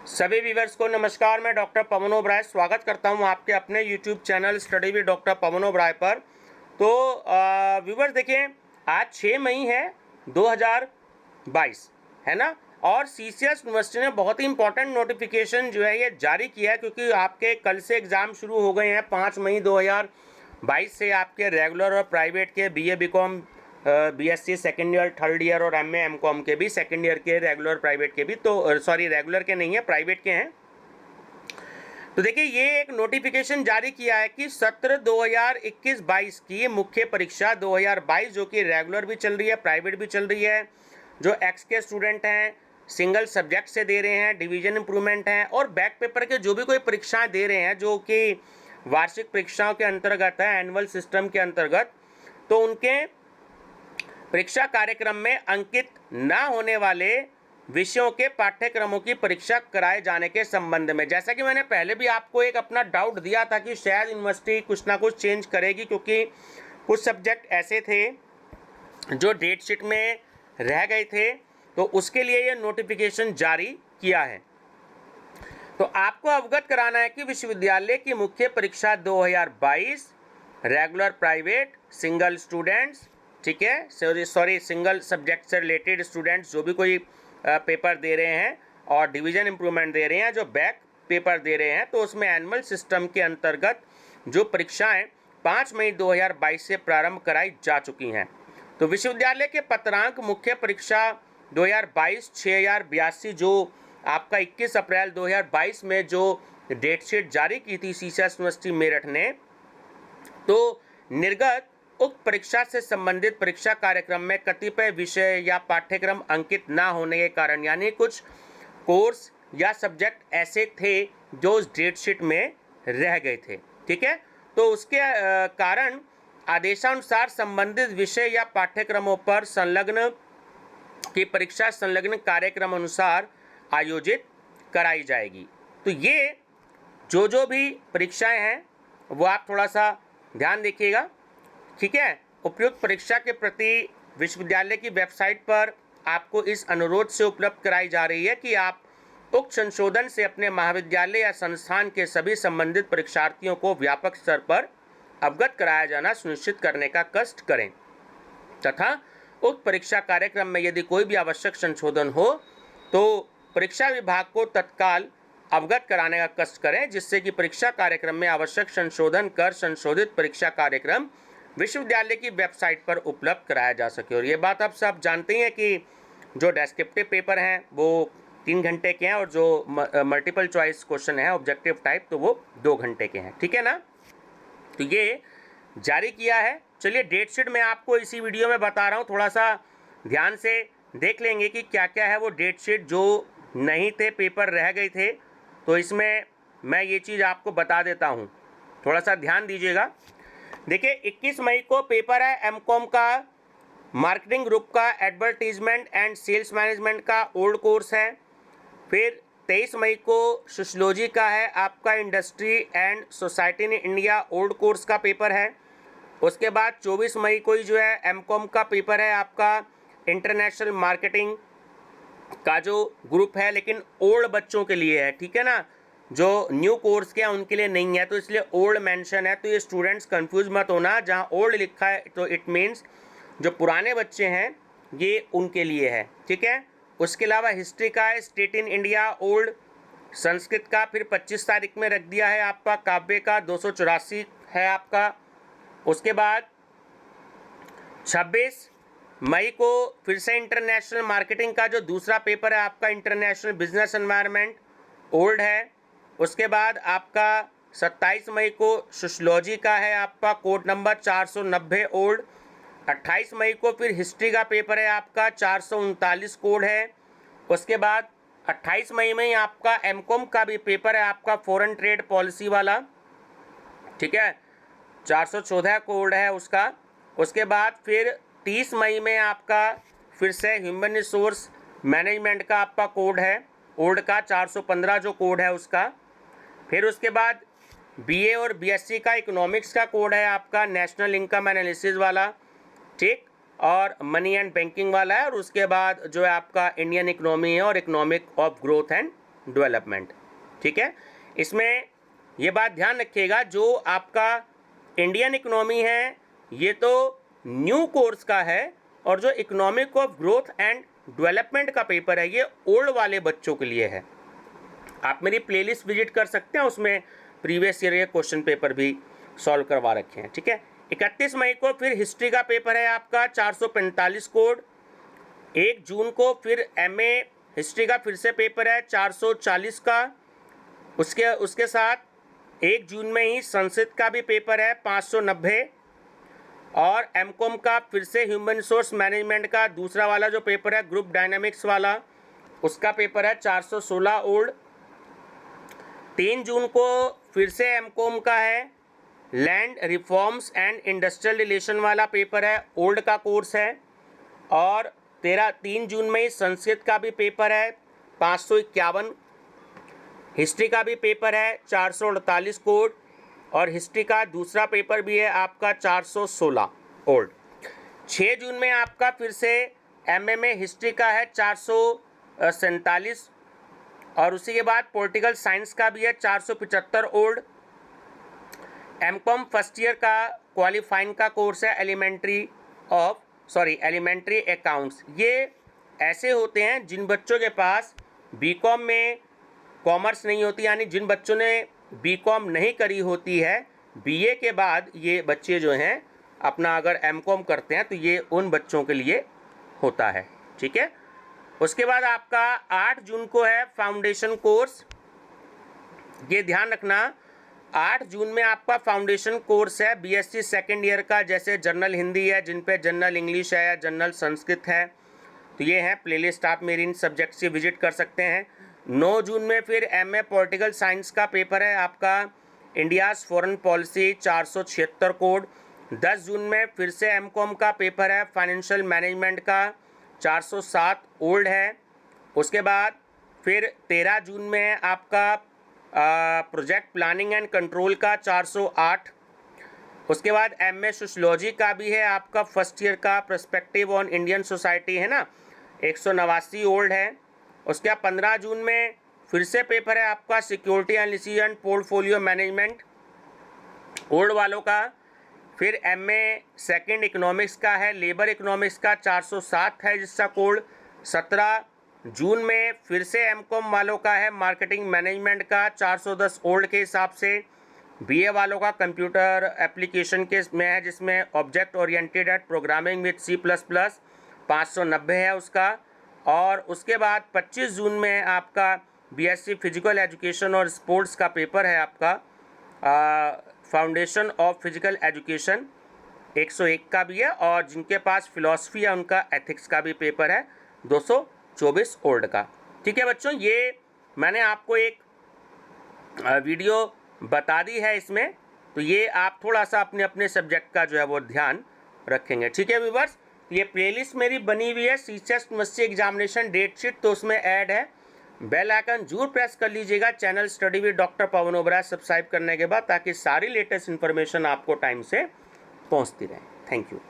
सभी व्यूवर्स को नमस्कार। मैं डॉक्टर पवन ओबराय स्वागत करता हूं आपके अपने YouTube channel study with doctor Pawan Oberoi पर। तो व्यूवर्स देखिए, आज 6 मई है 2022 है ना, और सीसीएस यूनिवर्सिटी ने बहुत ही इंपॉर्टेंट नोटिफिकेशन जो है ये जारी किया है, क्योंकि आपके कल से एग्ज़ाम शुरू हो गए हैं। 5 मई 2022 से आपके रेगुलर और प्राइवेट के BA BCom BSc second year, third year और एमए एमकॉम के भी, सेकेंड ईयर के रेगुलर प्राइवेट के भी, तो सॉरी रेगुलर के नहीं है, प्राइवेट के हैं। तो देखिए, ये एक नोटिफिकेशन जारी किया है कि सत्र 2021-22 की मुख्य परीक्षा 2022 जो कि रेगुलर भी चल रही है, प्राइवेट भी चल रही है, जो एक्स के स्टूडेंट हैं सिंगल सब्जेक्ट से दे रहे हैं, डिवीजन इंप्रूवमेंट हैं, और बैक पेपर के जो भी कोई परीक्षाएं दे रहे हैं जो कि वार्षिक परीक्षाओं के अंतर्गत है, एनुअल सिस्टम के अंतर्गत, तो उनके परीक्षा कार्यक्रम में अंकित न होने वाले विषयों के पाठ्यक्रमों की परीक्षा कराए जाने के संबंध में, जैसा कि मैंने पहले भी आपको एक अपना डाउट दिया था कि शायद यूनिवर्सिटी कुछ ना कुछ चेंज करेगी, क्योंकि कुछ सब्जेक्ट ऐसे थे जो डेट शीट में रह गए थे, तो उसके लिए ये नोटिफिकेशन जारी किया है। तो आपको अवगत कराना है कि विश्वविद्यालय की मुख्य परीक्षा 2022 रेगुलर प्राइवेट सिंगल स्टूडेंट्स, ठीक है, सॉरी सिंगल सब्जेक्ट से रिलेटेड स्टूडेंट्स जो भी कोई पेपर दे रहे हैं और डिवीजन इंप्रूवमेंट दे रहे हैं, जो बैक पेपर दे रहे हैं, तो उसमें एनुअल सिस्टम के अंतर्गत जो परीक्षाएं 5 मई 2022 से प्रारंभ कराई जा चुकी हैं। तो विश्वविद्यालय के पत्रांक मुख्य परीक्षा 2022 6082 जो आपका 21 अप्रैल 2022 में जो डेट शीट जारी की थी सीसीएस यूनिवर्सिटी मेरठ ने, तो निर्गत उक्त परीक्षा से संबंधित परीक्षा कार्यक्रम में कतिपय विषय या पाठ्यक्रम अंकित न होने के कारण, यानी कुछ कोर्स या सब्जेक्ट ऐसे थे जो उस डेट शीट में रह गए थे, ठीक है, तो उसके कारण आदेशानुसार संबंधित विषय या पाठ्यक्रमों पर संलग्न की परीक्षा संलग्न कार्यक्रम अनुसार आयोजित कराई जाएगी। तो ये जो भी परीक्षाएं हैं वो आप थोड़ा सा ध्यान देखिएगा, ठीक है। उपयुक्त परीक्षा के प्रति विश्वविद्यालय की वेबसाइट पर आपको इस अनुरोध से उपलब्ध कराई जा रही है कि आप उक्त संशोधन से अपने महाविद्यालय या संस्थान के सभी संबंधित परीक्षार्थियों को व्यापक स्तर पर अवगत कराया जाना सुनिश्चित करने का कष्ट करें, तथा उक्त परीक्षा कार्यक्रम में यदि कोई भी आवश्यक संशोधन हो तो परीक्षा विभाग को तत्काल अवगत कराने का कष्ट करें, जिससे कि परीक्षा कार्यक्रम में आवश्यक संशोधन कर संशोधित परीक्षा कार्यक्रम विश्वविद्यालय की वेबसाइट पर उपलब्ध कराया जा सके। और ये बात आप सब जानते ही हैं कि जो डेस्क्रिप्टिव पेपर हैं वो 3 घंटे के हैं, और जो मल्टीपल चॉइस क्वेश्चन है ऑब्जेक्टिव टाइप, तो वो 2 घंटे के हैं, ठीक है ना। तो ये जारी किया है। चलिए, डेट शीट मैं आपको इसी वीडियो में बता रहा हूँ, थोड़ा सा ध्यान से देख लेंगे कि क्या क्या है वो डेट शीट जो नहीं थे, पेपर रह गए थे, तो इसमें मैं ये चीज़ आपको बता देता हूँ, थोड़ा सा ध्यान दीजिएगा। देखिए, 21 मई को पेपर है एमकॉम का, मार्केटिंग ग्रुप का, एडवर्टीजमेंट एंड सेल्स मैनेजमेंट का ओल्ड कोर्स है। फिर 23 मई को सोशियोलॉजी का है आपका, industry and society in India old course का पेपर है। उसके बाद 24 मई को ही जो है एमकॉम का पेपर है आपका, इंटरनेशनल मार्केटिंग का जो ग्रुप है, लेकिन ओल्ड बच्चों के लिए है, ठीक है ना, जो न्यू कोर्स के हैं उनके लिए नहीं है, तो इसलिए ओल्ड मेंशन है। तो ये स्टूडेंट्स कंफ्यूज मत होना, जहाँ ओल्ड लिखा है तो इट मीन्स जो पुराने बच्चे हैं ये उनके लिए है, ठीक है। उसके अलावा हिस्ट्री का है, state in India old, Sanskrit का फिर 25 तारीख में रख दिया है आपका, काव्य का 284 है आपका। उसके बाद 26 मई को फिर से इंटरनेशनल मार्केटिंग का जो दूसरा पेपर है आपका, इंटरनेशनल बिजनेस एनवायरनमेंट ओल्ड है। उसके बाद आपका 27 मई को सोशियोलॉजी का है आपका, कोड नंबर 490 ओल्ड। 28 मई को फिर हिस्ट्री का पेपर है आपका, 439 कोड है। उसके बाद 28 मई में ही आपका एमकॉम का भी पेपर है आपका, फॉरेन ट्रेड पॉलिसी वाला, ठीक है, 414 कोड है उसका। उसके बाद फिर 30 मई में आपका फिर से ह्यूमन रिसोर्स मैनेजमेंट का आपका कोड है ओल्ड का, 415 जो कोड है उसका। फिर उसके बाद बीए और बीएससी का इकोनॉमिक्स का कोड है आपका, नेशनल इनकम एनालिसिस वाला, ठीक, और मनी एंड बैंकिंग वाला है। और उसके बाद जो है आपका इंडियन इकोनॉमी है और economic of growth and development. ठीक है, इसमें ये बात ध्यान रखिएगा, जो आपका इंडियन इकोनॉमी है ये तो न्यू कोर्स का है, और जो economic of growth and development का पेपर है ये ओल्ड वाले बच्चों के लिए है। आप मेरी प्लेलिस्ट विजिट कर सकते हैं, उसमें प्रीवियस ईयर के क्वेश्चन पेपर भी सॉल्व करवा रखे हैं। ठीक है, 31 मई को फिर हिस्ट्री का पेपर है आपका 445 कोड। 1 जून को फिर MA हिस्ट्री का फिर से पेपर है 440 का। उसके साथ 1 जून में ही संस्कृत का भी पेपर है 590, और MCOM का फिर से ह्यूमन रिसोर्स मैनेजमेंट का दूसरा वाला जो पेपर है ग्रुप डायनामिक्स वाला, उसका पेपर है 416 ओल्ड। 3 जून को फिर से MCOM का है land reforms and industrial relation वाला पेपर है, ओल्ड का कोर्स है। और 3 जून में ही संस्कृत का भी पेपर है 551, हिस्ट्री का भी पेपर है 448 कोड, और हिस्ट्री का दूसरा पेपर भी है आपका 416 ओल्ड। 6 जून में आपका फिर से MMA हिस्ट्री का है 447, और उसी के बाद पॉलिटिकल साइंस का भी है 475 ओल्ड। MCOM फर्स्ट ईयर का क्वालिफाइंग का कोर्स है एलिमेंट्री अकाउंट्स। ये ऐसे होते हैं जिन बच्चों के पास BCom में कॉमर्स नहीं होती, यानी जिन बच्चों ने BCom नहीं करी होती है, BA के बाद ये बच्चे जो हैं अपना अगर MCOM करते हैं तो ये उन बच्चों के लिए होता है। ठीक है, उसके बाद आपका 8 जून को है फाउंडेशन कोर्स। ये ध्यान रखना, 8 जून में आपका फाउंडेशन कोर्स है BSc सेकेंड ईयर का, जैसे जनरल हिंदी है, जिन पे जनरल इंग्लिश है या जनरल संस्कृत है, तो ये है प्लेलिस्ट, आप मेरी इन सब्जेक्ट से विजिट कर सकते हैं। 9 जून में फिर MA पॉलिटिकल साइंस का पेपर है आपका इंडियाज़ फॉरेन पॉलिसी 476 कोड। 10 जून में फिर से MCOM का पेपर है फाइनेंशियल मैनेजमेंट का 407 ओल्ड है। उसके बाद फिर 13 जून में आपका प्रोजेक्ट प्लानिंग एंड कंट्रोल का 408। उसके बाद MA सोशियोलॉजी का भी है आपका फर्स्ट ईयर का पर्सपेक्टिव ऑन इंडियन सोसाइटी है ना, 189 ओल्ड है। उसके बाद 15 जून में फिर से पेपर है आपका security analysis and portfolio management, old वालों का। फिर MA सेकेंड इकोनॉमिक्स का है, लेबर इकोनॉमिक्स का 407 है जिसका कोड। 17 जून में फिर से MCOM वालों का है मार्केटिंग मैनेजमेंट का 410 ओल्ड के हिसाब से। BA वालों का कंप्यूटर एप्लीकेशन के में है जिसमें object oriented at programming with C++ 590 है उसका। और उसके बाद 25 जून में आपका BSc फिजिकल एजुकेशन और स्पोर्ट्स का पेपर है आपका फाउंडेशन ऑफ फिजिकल एजुकेशन 101 का भी है, और जिनके पास फिलॉसफी है उनका एथिक्स का भी पेपर है 224 ओल्ड का। ठीक है बच्चों, ये मैंने आपको एक वीडियो बता दी है इसमें, तो ये आप थोड़ा सा अपने अपने सब्जेक्ट का जो है वो ध्यान रखेंगे। ठीक है व्यूअर्स, ये प्लेलिस्ट मेरी बनी हुई है CCHEST university examination date sheet, तो उसमें ऐड है। बेल आइकन जरूर प्रेस कर लीजिएगा channel study with doctor Pawan Oberoi subscribe करने के बाद, ताकि सारी लेटेस्ट इन्फॉर्मेशन आपको टाइम से पहुंचती रहे। Thank you.